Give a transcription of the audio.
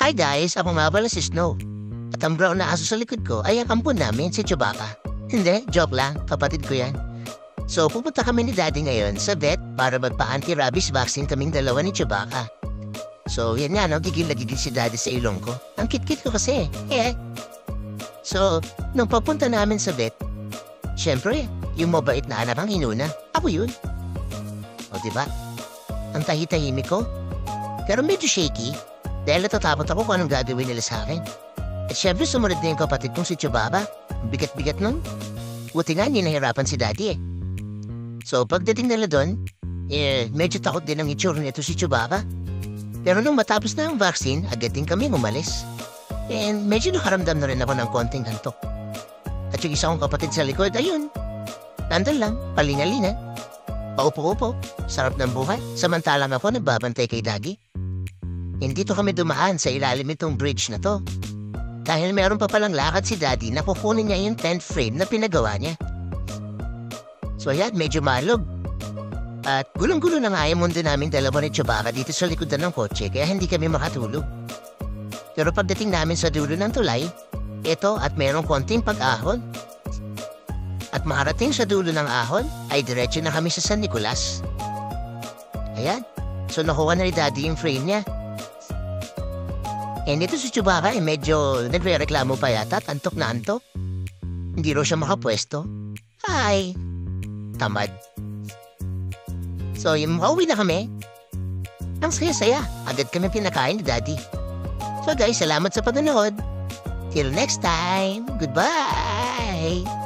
Hi guys, ako nga pala si Snow. At ang brown na aso sa likod ko ay ang ampon namin si Chewbacca. Hindi, joke lang, kapatid ko yan. So pupunta kami ni Daddy ngayon sa vet para magpa-anti-rabies vaccine kaming dalawa ni Chewbacca. So yan nga, no, gigil na gigil si Daddy sa ilong ko. Ang kit-kit ko kasi, So, nung papunta namin sa vet, syempre, yung mabait na anak ang inuna, ako yun. O diba? Ang tahi-tahimik ko. Pero medyo shaky, dahil natatakot ako kung anong gagawin nila sa akin. At syempre sumunod na yung kapatid kong si Chewbacca. Bigat-bigat nun. Buti nga, hindi nahirapan si Daddy eh. So pagdating nila doon, medyo takot din ang itsura nito si Chewbacca. Pero nung matapos na ang vaccine, agad din kami umalis. And medyo nakaramdam na rin ako ng konting antok. At yung isa kong kapatid sa likod, ayun. Nandun lang, palinga-linga. Paupo-upo, sarap ng buhay. Samantalang ako nagbabantay kay Daddy. Hindi to kami dumaan sa ilalim itong bridge na to. Dahil meron pa palang lakad si Daddy na kukunin niya yung tent frame na pinagawa niya. So ayan, medyo malog. At gulong-gulo na nga yung mundo namin dalawa ni Chewbacca dito sa likodan ng kotse kaya hindi kami makatulog. Pero pagdating namin sa dulo ng tulay, ito at merong konting pag-ahon. At makarating sa dulo ng ahon, ay diretso na kami sa San Nicolas. Ayan, so nakuha na ni Daddy yung frame niya. And ito si Chewbacca ay medyo nagre-reklamo pa yata at antok na antok. Hindi raw siya makapwesto. Ay, tamad. So yung makauwi na kami, ang saya-saya, agad kami pinakain ni Daddy. So guys, salamat sa panonood. Till next time, goodbye!